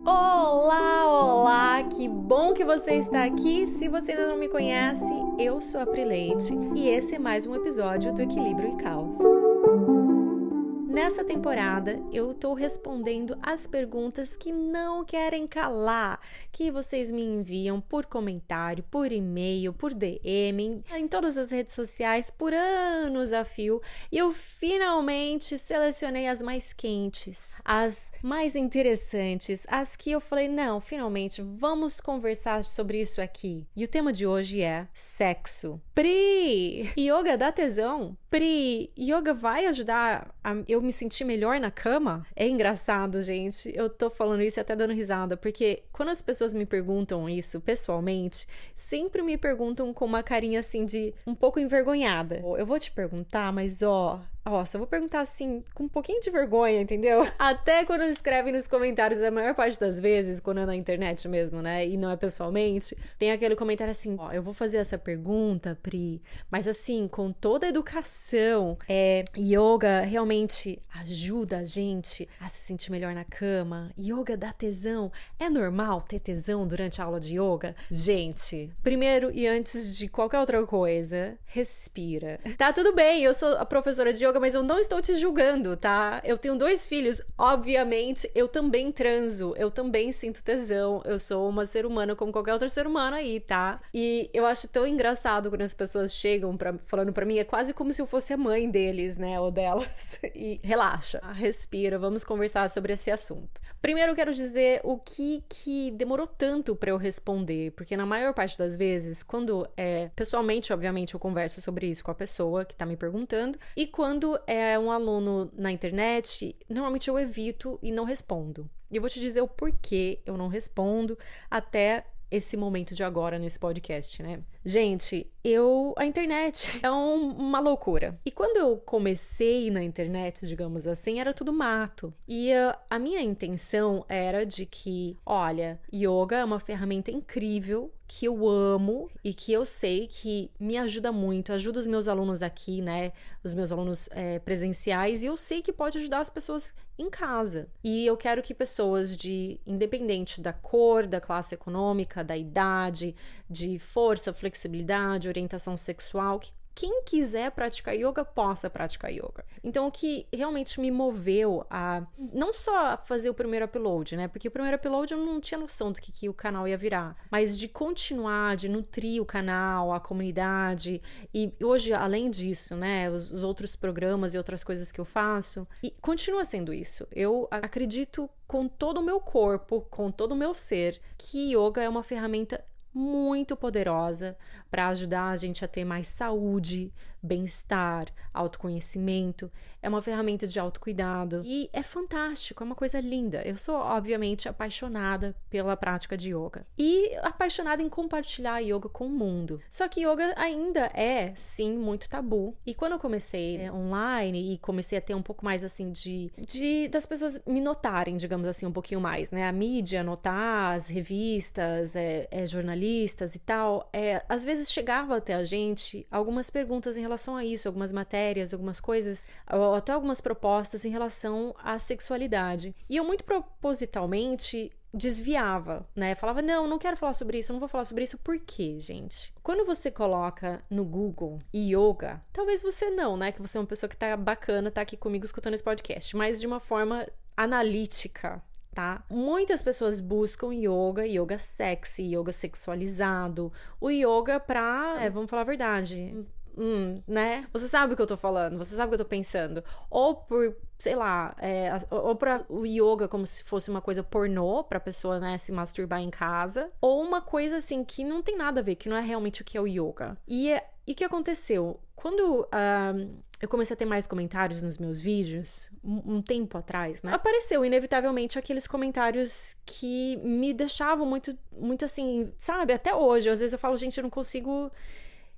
Olá, olá! Que bom que você está aqui. Se você ainda não me conhece, eu sou a Pri Leite e esse é mais um episódio do Equilíbrio e Caos. Nessa temporada, eu estou respondendo as perguntas que não querem calar, que vocês me enviam por comentário, por e-mail, por DM, em todas as redes sociais, por anos a fio. E eu finalmente selecionei as mais quentes, as mais interessantes, as que eu falei, não, finalmente, vamos conversar sobre isso aqui. E o tema de hoje é sexo. Pri, yoga dá tesão? Pri, yoga vai ajudar a eu me sentir melhor na cama? É engraçado, gente. Eu tô falando isso e até dando risada, porque quando as pessoas me perguntam isso pessoalmente, sempre me perguntam com uma carinha assim de um pouco envergonhada. Eu vou te perguntar, mas só vou perguntar assim, com um pouquinho de vergonha, entendeu? Até quando escrevem nos comentários, a maior parte das vezes, quando é na internet mesmo, né, e não é pessoalmente, tem aquele comentário assim, eu vou fazer essa pergunta, Pri, mas assim, com toda a educação, yoga realmente ajuda a gente a se sentir melhor na cama? Yoga dá tesão? É normal ter tesão durante a aula de yoga? Gente, primeiro e antes de qualquer outra coisa, respira. Tá tudo bem, eu sou a professora de yoga, mas eu não estou te julgando, tá? Eu tenho 2 filhos, obviamente, eu também transo, eu também sinto tesão, eu sou uma ser humana como qualquer outro ser humano aí, tá? E eu acho tão engraçado quando as pessoas chegam falando pra mim, é quase como se eu fosse a mãe deles, né, ou delas. E relaxa, respira, vamos conversar sobre esse assunto. Primeiro eu quero dizer o que demorou tanto pra eu responder, porque na maior parte das vezes, quando pessoalmente, obviamente, eu converso sobre isso com a pessoa que tá me perguntando, e quando é um aluno na internet, normalmente eu evito e não respondo. E eu vou te dizer o porquê eu não respondo até esse momento de agora nesse podcast, né? Gente, a internet é uma loucura. E quando eu comecei na internet, digamos assim, era tudo mato. E a minha intenção era de que, olha, yoga é uma ferramenta incrível, que eu amo e que eu sei que me ajuda muito, ajuda os meus alunos aqui, né? Os meus alunos presenciais, e eu sei que pode ajudar as pessoas em casa. E eu quero que pessoas independente da cor, da classe econômica, da idade, de força, flexibilidade, orientação sexual, que quem quiser praticar yoga, possa praticar yoga. Então, o que realmente me moveu a não só fazer o primeiro upload, né? Porque o primeiro upload eu não tinha noção do que o canal ia virar. Mas de continuar, de nutrir o canal, a comunidade. E hoje, além disso, né? Os outros programas e outras coisas que eu faço. E continua sendo isso. Eu acredito com todo o meu corpo, com todo o meu ser, que yoga é uma ferramenta muito poderosa para ajudar a gente a ter mais saúde, bem-estar, autoconhecimento. É uma ferramenta de autocuidado e é fantástico, é uma coisa linda. Eu sou, obviamente, apaixonada pela prática de yoga e apaixonada em compartilhar yoga com o mundo. Só que yoga ainda é, sim, muito tabu. E quando eu comecei online e comecei a ter um pouco mais, assim, das pessoas me notarem, digamos assim, um pouquinho mais, né? A mídia notar, as revistas, jornalistas e tal, às vezes chegava até a gente algumas perguntas em relação a isso, algumas matérias, algumas coisas, ou até algumas propostas em relação à sexualidade. E eu muito propositalmente desviava, né? Falava, não quero falar sobre isso, não vou falar sobre isso. Por quê, gente? Quando você coloca no Google yoga, talvez você não, né? Que você é uma pessoa que tá bacana, tá aqui comigo escutando esse podcast, mas de uma forma analítica, tá? Muitas pessoas buscam yoga sexy, yoga sexualizado, o yoga pra, vamos falar a verdade, né? Você sabe o que eu tô falando, você sabe o que eu tô pensando. Ou por, sei lá, ou pra o yoga como se fosse uma coisa pornô pra pessoa, né, se masturbar em casa, ou uma coisa assim que não tem nada a ver, que não é realmente o que é o yoga. E o que aconteceu? Quando eu comecei a ter mais comentários nos meus vídeos, um tempo atrás, né? Apareceu, inevitavelmente, aqueles comentários que me deixavam muito, muito assim, sabe? Até hoje, às vezes eu falo, gente, eu não consigo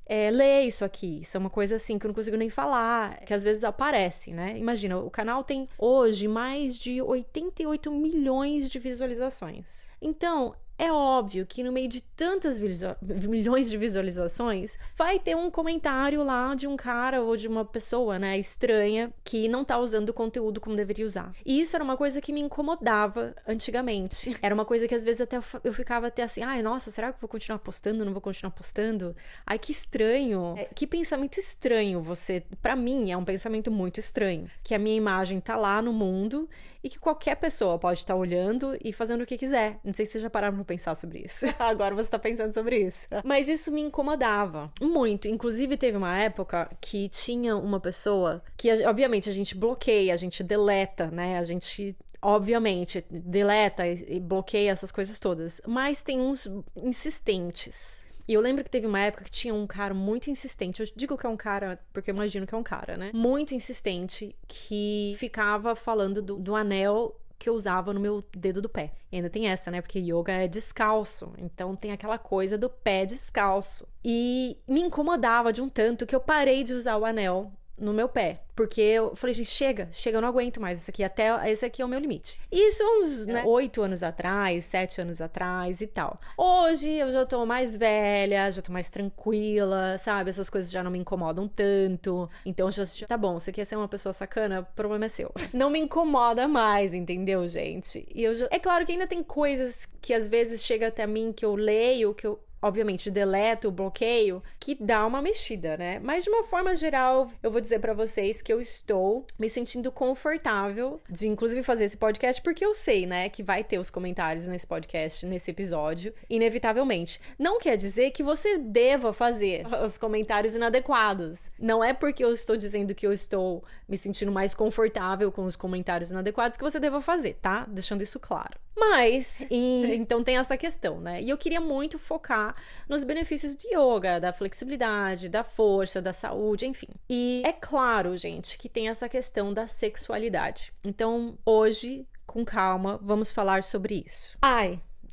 ler isso aqui. Isso é uma coisa assim que eu não consigo nem falar, que às vezes aparece, né? Imagina, o canal tem hoje mais de 88 milhões de visualizações. Então, é óbvio que no meio de tantas milhões de visualizações, vai ter um comentário lá de um cara ou de uma pessoa, né, estranha, que não tá usando o conteúdo como deveria usar. E isso era uma coisa que me incomodava antigamente. Era uma coisa que às vezes até eu ficava até assim, ai, nossa, será que eu vou continuar postando? Não vou continuar postando? Ai, que estranho. Que pensamento estranho você... Pra mim, é um pensamento muito estranho. Que a minha imagem tá lá no mundo e que qualquer pessoa pode estar olhando e fazendo o que quiser. Não sei se vocês já pararam pra pensar sobre isso. Agora você tá pensando sobre isso. Mas isso me incomodava muito. Inclusive, teve uma época que tinha uma pessoa que, obviamente, a gente bloqueia, a gente deleta, né? A gente... Obviamente, deleta e bloqueia essas coisas todas. Mas tem uns insistentes. E eu lembro que teve uma época que tinha um cara muito insistente. Eu digo que é um cara, porque eu imagino que é um cara, né? Muito insistente, que ficava falando do anel que eu usava no meu dedo do pé. E ainda tem essa, né? Porque yoga é descalço. Então tem aquela coisa do pé descalço. E me incomodava de um tanto que eu parei de usar o anel no meu pé, porque eu falei, gente, chega, eu não aguento mais isso aqui, até esse aqui é o meu limite. Isso uns 8 anos atrás, 7 anos atrás e tal. Hoje eu já tô mais velha, já tô mais tranquila, sabe? Essas coisas já não me incomodam tanto. Então já tá bom, você quer ser uma pessoa sacana, o problema é seu. Não me incomoda mais, entendeu, gente? E é claro que ainda tem coisas que às vezes chega até mim que eu leio, que eu obviamente deleto, bloqueio, que dá uma mexida, né? Mas de uma forma geral, eu vou dizer pra vocês que eu estou me sentindo confortável de inclusive fazer esse podcast, porque eu sei, né, que vai ter os comentários nesse podcast, nesse episódio, inevitavelmente. Não quer dizer que você deva fazer os comentários inadequados. Não é porque eu estou dizendo que eu estou me sentindo mais confortável com os comentários inadequados que você deva fazer, tá? Deixando isso claro. Mas, então tem essa questão, né? E eu queria muito focar nos benefícios do yoga, da flexibilidade, da força, da saúde, enfim. E é claro, gente, que tem essa questão da sexualidade. Então, hoje, com calma, vamos falar sobre isso.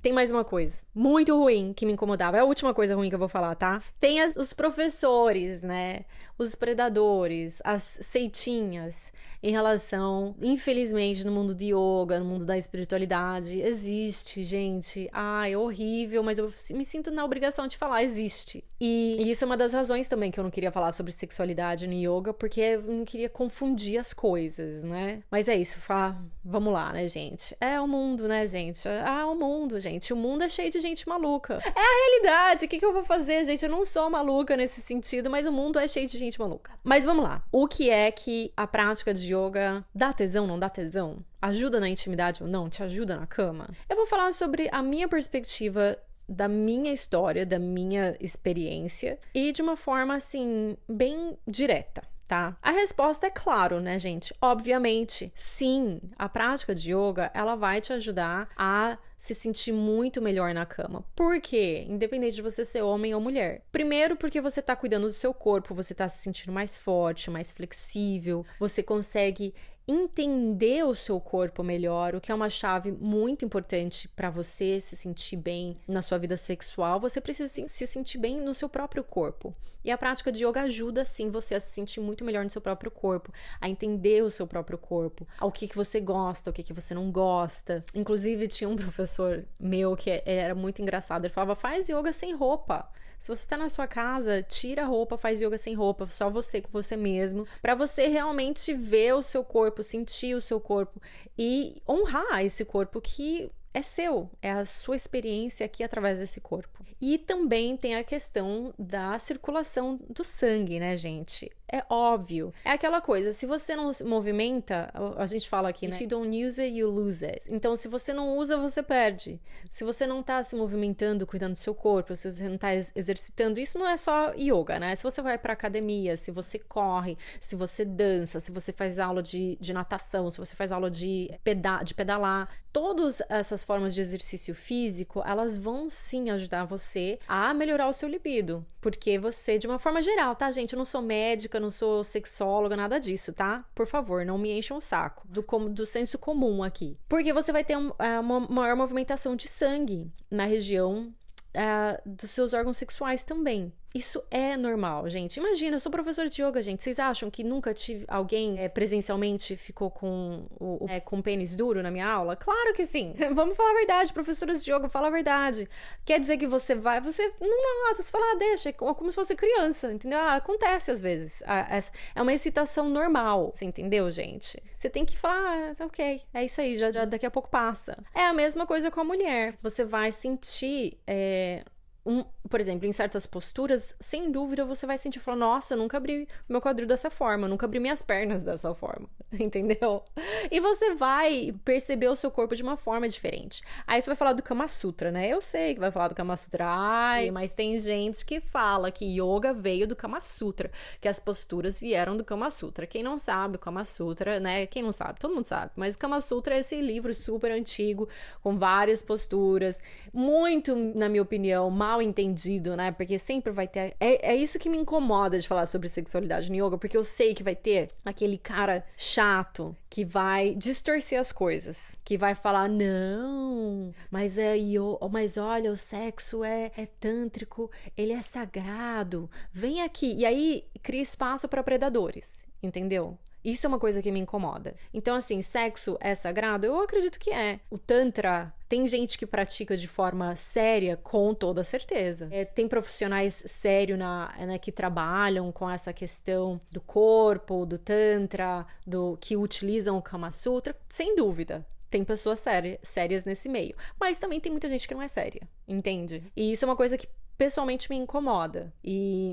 Tem mais uma coisa muito ruim que me incomodava. É a última coisa ruim que eu vou falar, tá? Tem os professores, né? Os predadores, as seitinhas em relação, infelizmente, no mundo de yoga, no mundo da espiritualidade. Existe, gente. É horrível, mas eu me sinto na obrigação de falar, existe. E isso é uma das razões também que eu não queria falar sobre sexualidade no yoga, porque eu não queria confundir as coisas, né? Mas é isso, vamos lá, né, gente? É o mundo, né, gente? O mundo, gente. O mundo é cheio de gente maluca. É a realidade. O que eu vou fazer, gente? Eu não sou maluca nesse sentido, mas o mundo é cheio de gente maluca. Mas vamos lá. O que é que a prática de yoga dá tesão, não dá tesão? Ajuda na intimidade ou não? Te ajuda na cama? Eu vou falar sobre a minha perspectiva da minha história, da minha experiência e de uma forma, assim, bem direta. Tá? A resposta é claro, né, gente? Obviamente, sim, a prática de yoga, ela vai te ajudar a se sentir muito melhor na cama. Por quê? Independente de você ser homem ou mulher. Primeiro, porque você tá cuidando do seu corpo, você tá se sentindo mais forte, mais flexível, você consegue entender o seu corpo melhor, o que é uma chave muito importante para você se sentir bem na sua vida sexual. Você precisa se sentir bem no seu próprio corpo. E a prática de yoga ajuda, sim, você a se sentir muito melhor no seu próprio corpo, a entender o seu próprio corpo, ao que você gosta, o que você não gosta. Inclusive, tinha um professor meu que era muito engraçado. Ele falava, faz yoga sem roupa. Se você tá na sua casa, tira a roupa, faz yoga sem roupa, só você com você mesmo, pra você realmente ver o seu corpo, sentir o seu corpo e honrar esse corpo que é seu, é a sua experiência aqui através desse corpo. E também tem a questão da circulação do sangue, né, gente? É óbvio. É aquela coisa, se você não se movimenta, a gente fala aqui, né? If you don't use it, you lose it. Então, se você não usa, você perde. Se você não tá se movimentando, cuidando do seu corpo, se você não tá exercitando, isso não é só yoga, né? Se você vai pra academia, se você corre, se você dança, se você faz aula de natação, se você faz aula de pedalar, todas essas formas de exercício físico, elas vão sim ajudar você a melhorar o seu libido. Porque você, de uma forma geral, tá, gente? Eu não sou médica, não sou sexóloga, nada disso, tá? Por favor, não me encham o saco do senso comum aqui. Porque você vai ter uma maior movimentação de sangue na região dos seus órgãos sexuais também. Isso é normal, gente. Imagina, eu sou professora de yoga, gente. Vocês acham que nunca tive alguém presencialmente ficou com o pênis duro na minha aula? Claro que sim. Vamos falar a verdade, professoras de yoga, fala a verdade. Quer dizer que você não nota, você fala, deixa, é como se fosse criança, entendeu? Acontece às vezes. É uma excitação normal, você entendeu, gente? Você tem que falar, ok, é isso aí, já daqui a pouco passa. É a mesma coisa com a mulher. Você vai sentir... por exemplo, em certas posturas, sem dúvida você vai sentir, falar, nossa, eu nunca abri meu quadril dessa forma, nunca abri minhas pernas dessa forma, entendeu? E você vai perceber o seu corpo de uma forma diferente. Aí você vai falar do Kama Sutra, né? Eu sei que vai falar do Kama Sutra, mas tem gente que fala que yoga veio do Kama Sutra, que as posturas vieram do Kama Sutra. Quem não sabe, o Kama Sutra, né? Quem não sabe, todo mundo sabe, mas o Kama Sutra é esse livro super antigo, com várias posturas, muito, na minha opinião, mal entendido, né? Porque sempre vai ter... É isso que me incomoda de falar sobre sexualidade no yoga, porque eu sei que vai ter aquele cara chato que vai distorcer as coisas, que vai falar, não, mas olha, o sexo é tântrico, ele é sagrado, vem aqui. E aí cria espaço para predadores, entendeu? Isso é uma coisa que me incomoda. Então, assim, sexo é sagrado? Eu acredito que é. O Tantra, tem gente que pratica de forma séria, com toda certeza. Tem profissionais sérios que trabalham com essa questão do corpo, do Tantra, que utilizam o Kama Sutra, sem dúvida. Tem pessoas sérias nesse meio. Mas também tem muita gente que não é séria, entende? E isso é uma coisa que pessoalmente me incomoda.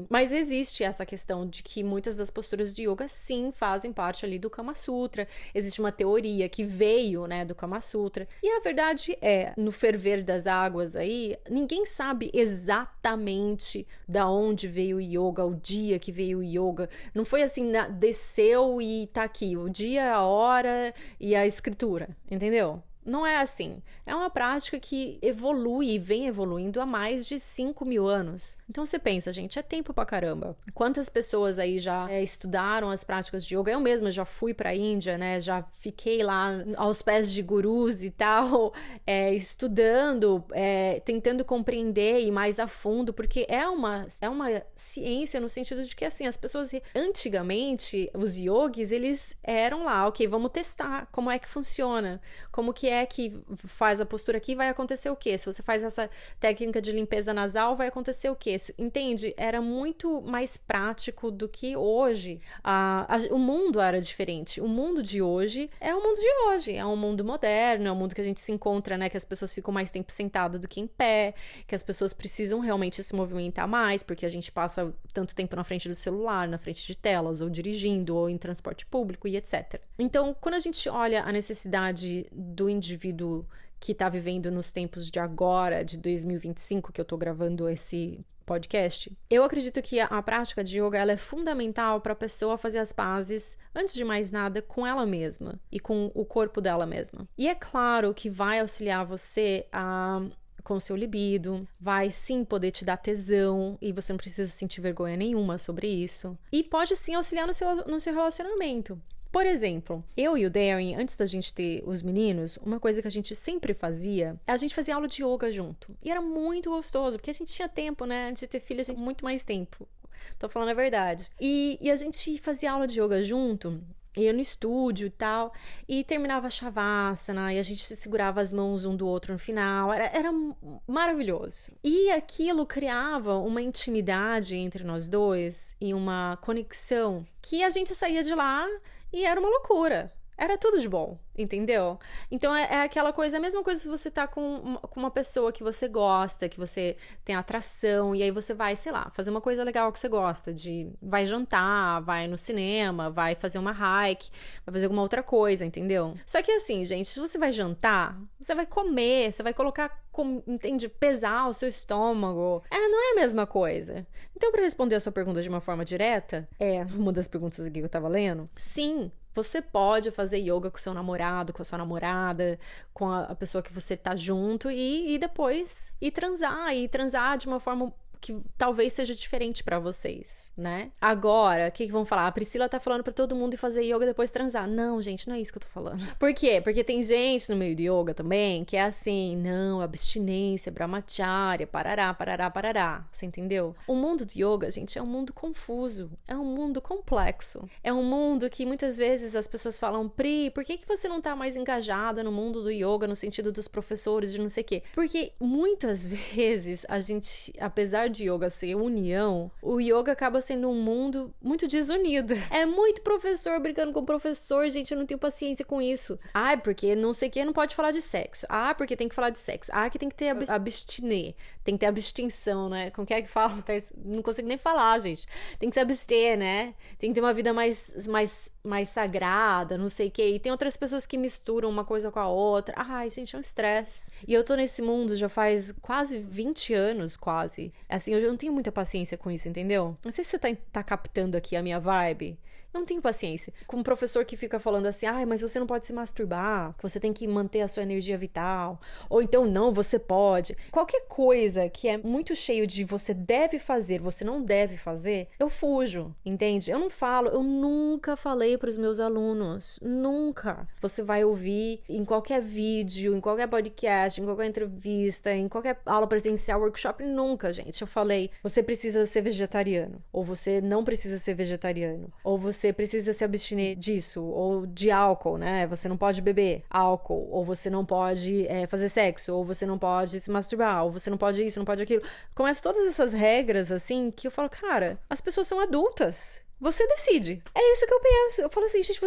Mas existe essa questão de que muitas das posturas de yoga sim fazem parte ali do Kama Sutra. Existe uma teoria que veio, né, do Kama Sutra. E a verdade é, no ferver das águas aí, ninguém sabe exatamente da onde veio o yoga, o dia que veio o yoga. Não foi assim, desceu e tá aqui, o dia, a hora e a escritura, entendeu? Não é assim. É uma prática que evolui e vem evoluindo há mais de 5.000 anos. Então você pensa, gente, é tempo pra caramba. Quantas pessoas aí já estudaram as práticas de yoga? Eu mesma já fui pra Índia, né? Já fiquei lá aos pés de gurus e tal, estudando, tentando compreender e mais a fundo, porque é uma ciência no sentido de que, assim, as pessoas, antigamente, os yogis, eles eram lá, ok, vamos testar como é que funciona, como que que faz a postura aqui, vai acontecer o quê? Se você faz essa técnica de limpeza nasal, vai acontecer o quê? Entende? Era muito mais prático do que hoje. O mundo era diferente. O mundo de hoje é o mundo de hoje. É um mundo moderno, é um mundo que a gente se encontra, né? Que as pessoas ficam mais tempo sentadas do que em pé, que as pessoas precisam realmente se movimentar mais, porque a gente passa tanto tempo na frente do celular, na frente de telas, ou dirigindo, ou em transporte público e etc. Então, quando a gente olha a necessidade do indivíduo que está vivendo nos tempos de agora, de 2025, que eu tô gravando esse podcast, eu acredito que a prática de yoga ela é fundamental para a pessoa fazer as pazes, antes de mais nada, com ela mesma e com o corpo dela mesma. E é claro que vai auxiliar você com seu libido, vai sim poder te dar tesão e você não precisa sentir vergonha nenhuma sobre isso. E pode sim auxiliar no seu relacionamento. Por exemplo, eu e o Darren, antes da gente ter os meninos, uma coisa que a gente sempre fazia, a gente fazia aula de yoga junto. E era muito gostoso, porque a gente tinha tempo, né? Antes de ter filho, a gente tinha muito mais tempo. Tô falando a verdade. E a gente fazia aula de yoga junto, ia no estúdio e tal, e terminava a Shavasana, e a gente segurava as mãos um do outro no final. Era maravilhoso. E aquilo criava uma intimidade entre nós dois e uma conexão que a gente saía de lá e era uma loucura. Era tudo de bom, entendeu? Então é aquela coisa, a mesma coisa se você tá com uma pessoa que você gosta, que você tem atração, e aí você vai, sei lá, fazer uma coisa legal que você gosta, vai jantar, vai no cinema, vai fazer uma hike, vai fazer alguma outra coisa, entendeu? Só que assim, gente, se você vai jantar, você vai comer, você vai colocar, entende? Pesar o seu estômago. Não é a mesma coisa. Então, para responder a sua pergunta de uma forma direta, uma das perguntas aqui que eu tava lendo, sim, você pode fazer yoga com seu namorado, com a sua namorada, com a pessoa que você tá junto e depois ir transar de uma forma que talvez seja diferente pra vocês, né? Agora, o que vão falar? A Priscila tá falando pra todo mundo ir fazer yoga e depois transar. Não, gente, não é isso que eu tô falando. Por quê? Porque tem gente no meio do yoga também que é assim, não, abstinência, brahmacharya, parará, parará, parará. Você entendeu? O mundo do yoga, gente, é um mundo confuso, é um mundo complexo. É um mundo que muitas vezes as pessoas falam, Pri, por que você não tá mais engajada no mundo do yoga, no sentido dos professores, de não sei o quê? Porque muitas vezes a gente, apesar de yoga ser união, o yoga acaba sendo um mundo muito desunido. É muito professor brigando com professor, gente, eu não tenho paciência com isso. Ah, porque não sei o que, não pode falar de sexo. Ah, porque tem que falar de sexo. Ah, que tem que ter abstiner. Tem que ter abstenção, né? Como que é que fala? Não consigo nem falar, gente. Tem que se abster, né? Tem que ter uma vida mais sagrada, não sei o que. E tem outras pessoas que misturam uma coisa com a outra. Ai, gente, é um estresse. E eu tô nesse mundo já faz quase 20 anos, quase. Assim, eu já não tenho muita paciência com isso, entendeu? Não sei se você tá captando aqui a minha vibe. Eu não tenho paciência. Com um professor que fica falando assim, ai, mas você não pode se masturbar, você tem que manter a sua energia vital. Ou então, não, você pode. Qualquer coisa que é muito cheio de você deve fazer, você não deve fazer, eu fujo, entende? Eu não falo, eu nunca falei pros meus alunos, nunca. Você vai ouvir em qualquer vídeo, em qualquer podcast, em qualquer entrevista, em qualquer aula presencial, workshop, nunca, gente. Eu falei, você precisa ser vegetariano, ou você não precisa ser vegetariano, ou você precisa se abster disso, ou de álcool, né? Você não pode beber álcool, ou você não pode fazer sexo, ou você não pode se masturbar, ou você não pode isso, não pode aquilo. Começa todas essas regras, assim, que eu falo, cara, as pessoas são adultas. Você decide. É isso que eu penso. Eu falo assim, gente,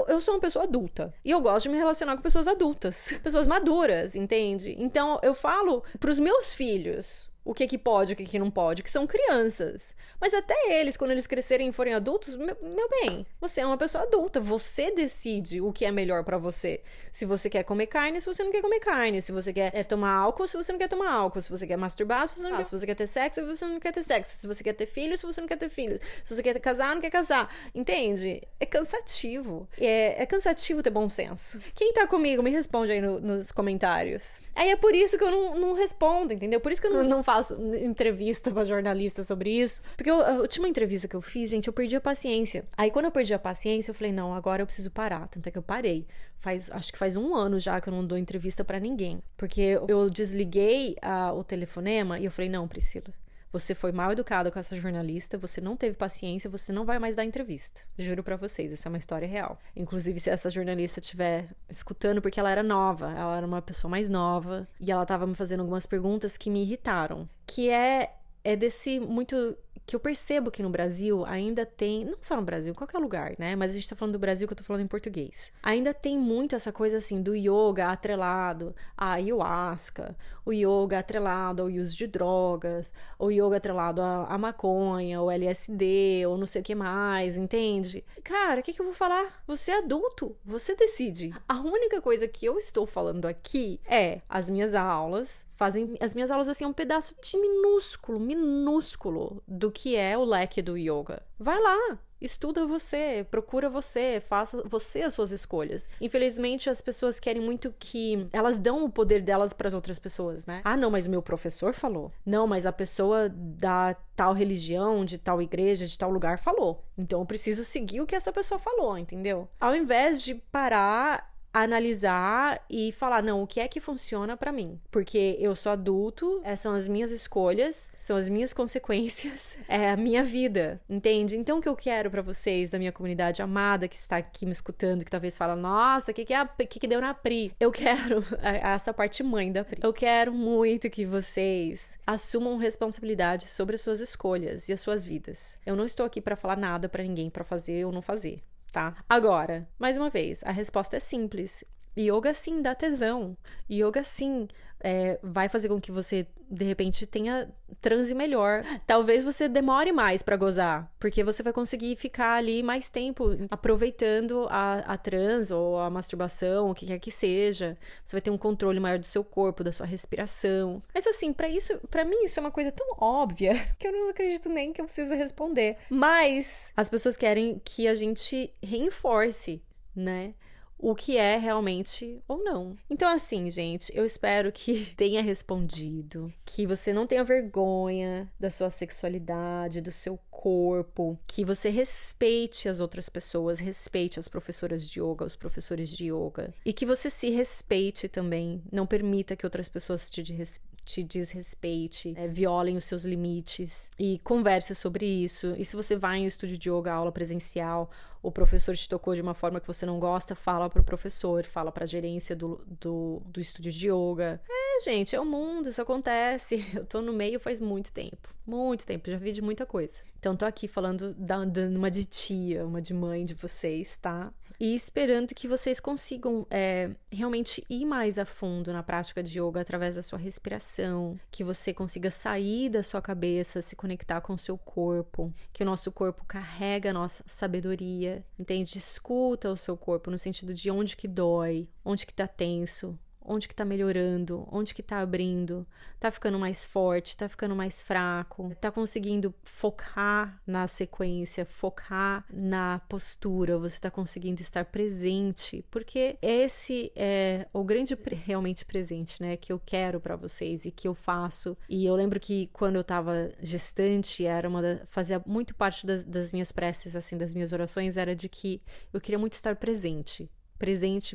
eu sou uma pessoa adulta. E eu gosto de me relacionar com pessoas adultas. Pessoas maduras, entende? Então, eu falo pros meus filhos o que pode, o que não pode, que são crianças. Mas até eles, quando eles crescerem e forem adultos, meu bem, você é uma pessoa adulta, você decide o que é melhor pra você. Se você quer comer carne, se você não quer comer carne, se você quer tomar álcool, se você não quer tomar álcool, se você quer masturbar, se você não quer, se você quer ter sexo, se você não quer ter sexo, se você quer ter filhos, se você não quer ter filhos, se você quer casar, não quer casar, entende? É cansativo. É cansativo ter bom senso. Quem tá comigo, me responde aí nos comentários. Aí é por isso que eu não respondo, entendeu? Por isso que eu não faço entrevista pra jornalista sobre isso. Porque a última entrevista que eu fiz, gente, eu perdi a paciência. Aí quando eu perdi a paciência, eu falei, não, agora eu preciso parar. Tanto é que eu parei. Acho que faz 1 ano já que eu não dou entrevista pra ninguém. Porque eu desliguei o telefonema e eu falei, não, Priscila, você foi mal educada com essa jornalista, você não teve paciência, você não vai mais dar entrevista. Juro pra vocês, essa é uma história real. Inclusive, se essa jornalista estiver escutando, porque ela era nova, ela era uma pessoa mais nova, e ela tava me fazendo algumas perguntas que me irritaram. Que é desse muito... que eu percebo que no Brasil ainda tem, não só no Brasil, em qualquer lugar, né? Mas a gente tá falando do Brasil que eu tô falando em português. Ainda tem muito essa coisa assim do yoga atrelado à ayahuasca, o yoga atrelado ao uso de drogas, o yoga atrelado à maconha, ou LSD, ou não sei o que mais, entende? Cara, o que eu vou falar? Você é adulto, você decide. A única coisa que eu estou falando aqui é as minhas aulas, as minhas aulas assim, é um pedaço de minúsculo do que é o leque do yoga. Vai lá, estuda você, procura você, faça você as suas escolhas. Infelizmente, as pessoas querem muito que elas dão o poder delas para as outras pessoas, né? Ah, não, mas o meu professor falou. Não, mas a pessoa da tal religião, de tal igreja, de tal lugar falou. Então eu preciso seguir o que essa pessoa falou, entendeu? Ao invés de parar, analisar e falar, não, o que é que funciona pra mim? Porque eu sou adulto, são as minhas escolhas, são as minhas consequências, é a minha vida, entende? Então o que eu quero pra vocês, da minha comunidade amada que está aqui me escutando, que talvez fala, nossa, o que deu na Pri? Eu quero, essa parte mãe da Pri, eu quero muito que vocês assumam responsabilidade sobre as suas escolhas e as suas vidas. Eu não estou aqui pra falar nada pra ninguém, pra fazer ou não fazer. Tá? Agora, mais uma vez, a resposta é simples. Yoga sim dá tesão. Yoga sim vai fazer com que você, de repente, tenha transe melhor. Talvez você demore mais pra gozar, porque você vai conseguir ficar ali mais tempo aproveitando a transe ou a masturbação, o que quer que seja. Você vai ter um controle maior do seu corpo, da sua respiração. Mas assim, pra mim isso é uma coisa tão óbvia que eu não acredito nem que eu preciso responder. Mas as pessoas querem que a gente reforce, né? o que é realmente ou não. Então, assim, gente, eu espero que tenha respondido, que você não tenha vergonha da sua sexualidade, do seu corpo, que você respeite as outras pessoas, respeite as professoras de yoga, os professores de yoga, e que você se respeite também, não permita que outras pessoas te desrespeite, violem os seus limites, e converse sobre isso. E se você vai em um estúdio de yoga, aula presencial, o professor te tocou de uma forma que você não gosta, fala pro professor, fala pra gerência do estúdio de yoga. Gente, é o mundo, isso acontece. Eu tô no meio faz muito tempo, já vi de muita coisa. Então tô aqui falando dando uma de tia, uma de mãe de vocês, tá? E esperando que vocês consigam realmente ir mais a fundo na prática de yoga através da sua respiração, que você consiga sair da sua cabeça, se conectar com o seu corpo, que o nosso corpo carrega a nossa sabedoria, entende? Escuta o seu corpo no sentido de onde que dói, onde que tá tenso, onde que tá melhorando, onde que tá abrindo, tá ficando mais forte, tá ficando mais fraco, tá conseguindo focar na sequência, focar na postura, você tá conseguindo estar presente, porque esse é o grande realmente presente, né, que eu quero pra vocês e que eu faço. E eu lembro que quando eu tava gestante, fazia muito parte das minhas preces, assim, das minhas orações, era de que eu queria muito estar presente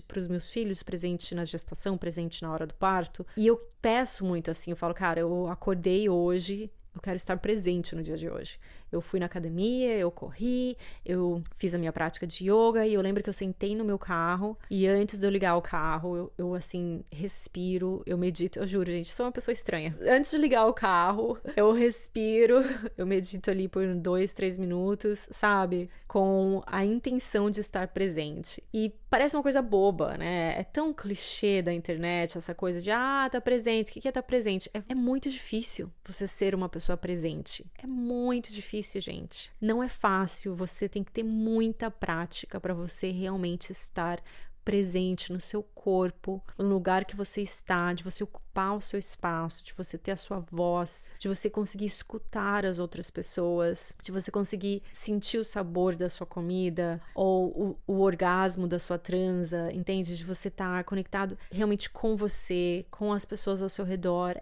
para os meus filhos, presente na gestação, presente na hora do parto. E eu peço muito assim, eu falo, cara, eu acordei hoje, eu quero estar presente no dia de hoje. Eu fui na academia, eu corri, eu fiz a minha prática de yoga e eu lembro que eu sentei no meu carro e antes de eu ligar o carro, eu assim, respiro, eu medito, eu juro, gente, sou uma pessoa estranha. Antes de ligar o carro, eu respiro, eu medito ali por 2-3 minutos, sabe? Com a intenção de estar presente. E parece uma coisa boba, né? É tão clichê da internet, essa coisa de, tá presente, o que é estar presente? É muito difícil você ser uma pessoa presente. É muito difícil, gente. Não é fácil, você tem que ter muita prática para você realmente estar presente no seu corpo, no lugar que você está, de você ocupar o seu espaço, de você ter a sua voz, de você conseguir escutar as outras pessoas, de você conseguir sentir o sabor da sua comida ou o orgasmo da sua transa, entende? De você estar conectado realmente com você, com as pessoas ao seu redor.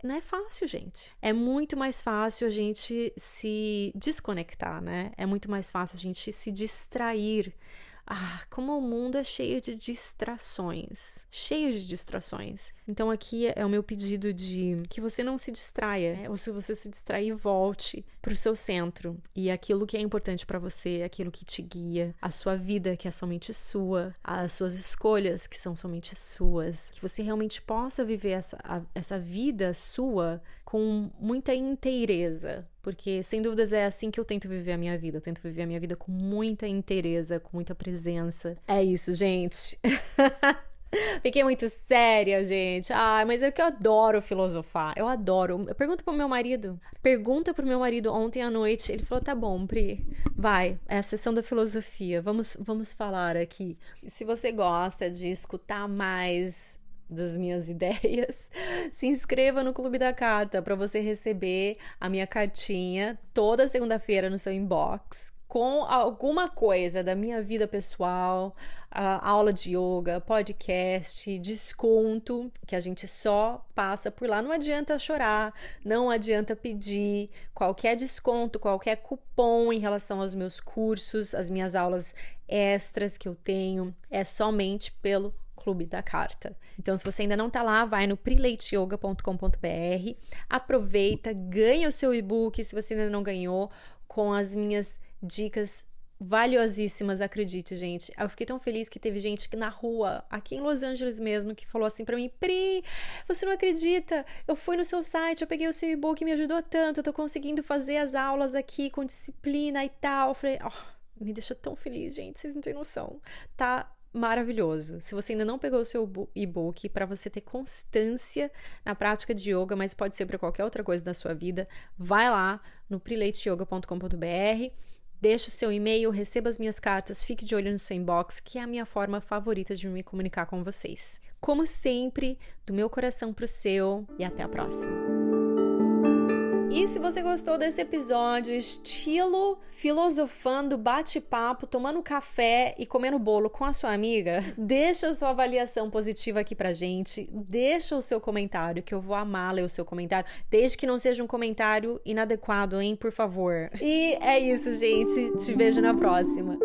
Não é fácil, gente. É muito mais fácil a gente se desconectar, né? É muito mais fácil a gente se distrair. Como o mundo é cheio de distrações. Cheio de distrações. Então aqui é o meu pedido de que você não se distraia. Ou se você se distrair, volte pro seu centro. E aquilo que é importante pra você, aquilo que te guia, a sua vida que é somente sua, as suas escolhas que são somente suas. Que você realmente possa viver essa vida sua com muita inteireza. Porque, sem dúvidas, é assim que eu tento viver a minha vida. Eu tento viver a minha vida com muita inteireza, com muita presença. É isso, gente. Fiquei muito séria, gente. Mas é que eu adoro filosofar. Eu adoro. Eu pergunto pro meu marido. Ontem à noite. Ele falou, tá bom, Pri, vai. É a sessão da filosofia. Vamos falar aqui. Se você gosta de escutar mais das minhas ideias, se inscreva no Clube da Carta para você receber a minha cartinha toda segunda-feira no seu inbox com alguma coisa da minha vida pessoal, aula de yoga, podcast, desconto, que a gente só passa por lá. Não adianta chorar, não adianta pedir qualquer desconto, qualquer cupom em relação aos meus cursos, as minhas aulas extras que eu tenho, é somente pelo Clube da Carta. Então, se você ainda não tá lá, vai no prileiteyoga.com.br, aproveita, ganha o seu e-book, se você ainda não ganhou, com as minhas dicas valiosíssimas, acredite, gente. Eu fiquei tão feliz que teve gente que na rua, aqui em Los Angeles mesmo, que falou assim pra mim, Pri, você não acredita, eu fui no seu site, eu peguei o seu e-book, me ajudou tanto, eu tô conseguindo fazer as aulas aqui com disciplina e tal. Eu falei, me deixa tão feliz, gente, vocês não têm noção. Tá maravilhoso. Se você ainda não pegou o seu e-book, para você ter constância na prática de yoga, mas pode ser para qualquer outra coisa da sua vida, vai lá no prileiteyoga.com.br, deixa o seu e-mail, receba as minhas cartas, fique de olho no seu inbox, que é a minha forma favorita de me comunicar com vocês. Como sempre, do meu coração pro seu, e até a próxima. E se você gostou desse episódio, estilo filosofando, bate-papo, tomando café e comendo bolo com a sua amiga, deixa a sua avaliação positiva aqui pra gente, deixa o seu comentário, que eu vou amar ler o seu comentário, desde que não seja um comentário inadequado, hein, por favor. E é isso, gente. Te vejo na próxima.